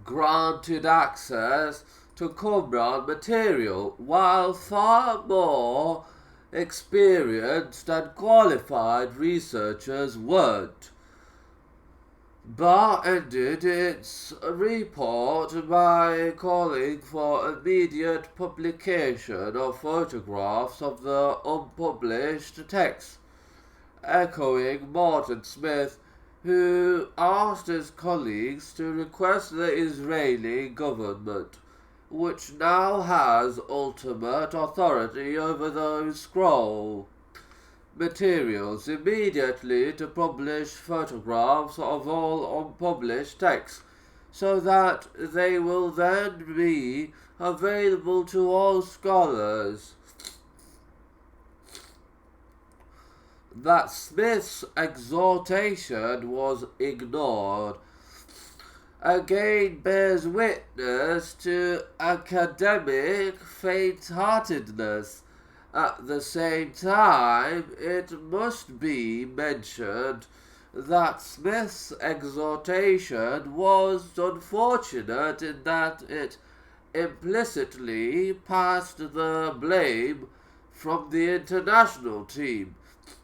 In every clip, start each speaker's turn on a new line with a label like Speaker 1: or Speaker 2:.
Speaker 1: granted access to Qumran material, while far more experienced and qualified researchers weren't. Barr ended its report by calling for immediate publication of photographs of the unpublished text, echoing Martin Smith, who asked his colleagues to request the Israeli government, which now has ultimate authority over those scroll materials, immediately to publish photographs of all unpublished texts, so that they will then be available to all scholars. That Smith's exhortation was ignored again bears witness to academic faint-heartedness. At the same time, it must be mentioned that Smith's exhortation was unfortunate in that it implicitly passed the blame from the international team,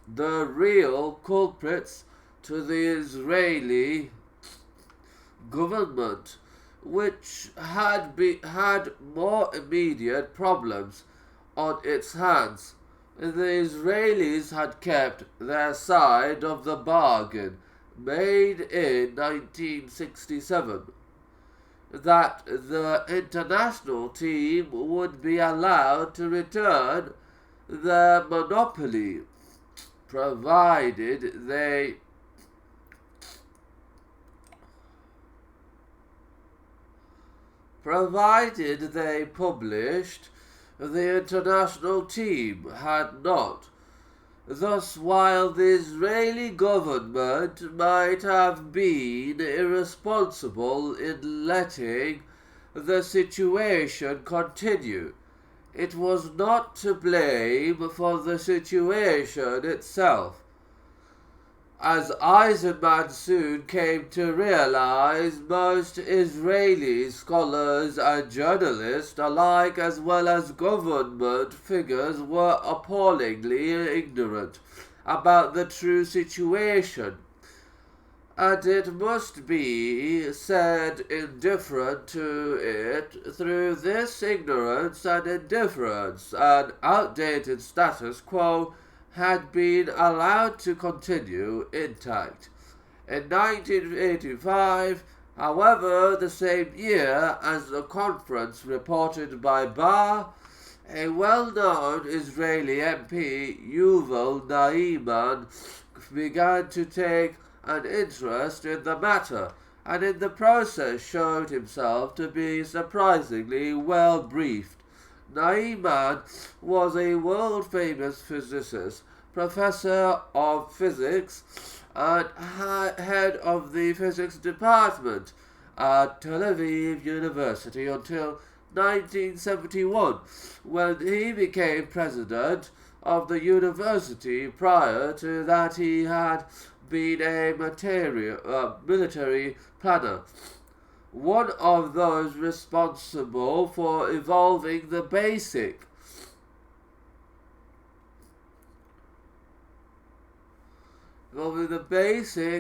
Speaker 1: the real culprits, to the Israeli government, which had more immediate problems on its hands. The Israelis had kept their side of the bargain made in 1967, that the international team would be allowed to return their monopoly, provided they published. The international team had not. Thus, while the Israeli government might have been irresponsible in letting the situation continue, it was not to blame for the situation itself. As Eisenman soon came to realize, most Israeli scholars and journalists alike, as well as government figures, were appallingly ignorant about the true situation, and it must be said indifferent to it. Through this ignorance and indifference, an outdated status quo had been allowed to continue intact. In 1985, however, the same year as the conference reported by Barr, a well-known Israeli MP, Yuval Naiman, began to take an interest in the matter, and in the process showed himself to be surprisingly well briefed. Naiman was a world-famous physicist, professor of physics, and head of the physics department at Tel Aviv University until 1971, when he became president of the university. Prior to that, he had been a military planner, one of those responsible for evolving the basic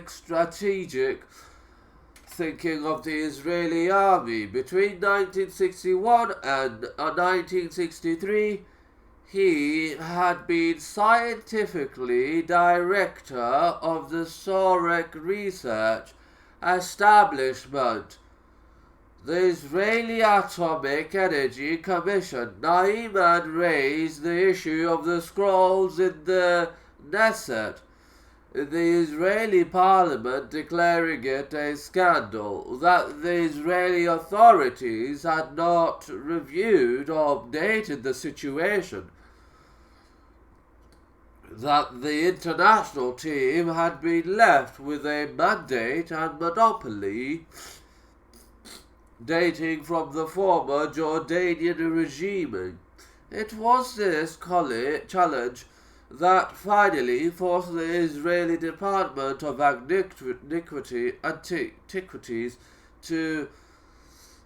Speaker 1: strategic thinking of the Israeli army. Between 1961 and 1963, he had been scientifically director of the Sorek Research Establishment, the Israeli Atomic Energy Commission. Naiman raised the issue of the scrolls in the Knesset, the Israeli parliament, declaring it a scandal that the Israeli authorities had not reviewed or updated the situation, that the international team had been left with a mandate and monopoly dating from the former Jordanian regime. It was this challenge that finally forced the Israeli Department of Antiquities to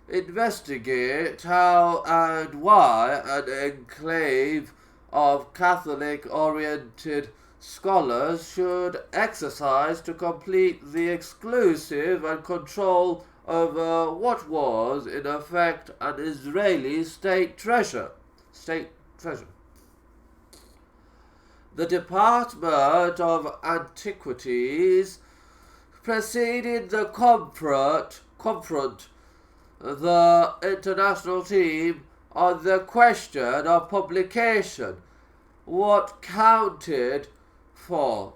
Speaker 1: investigate how and why an enclave of Catholic-oriented scholars should exercise to complete the exclusive and control over what was, in effect, an Israeli state treasure. The Department of Antiquities proceeded to confront the international team on the question of publication. What accounted for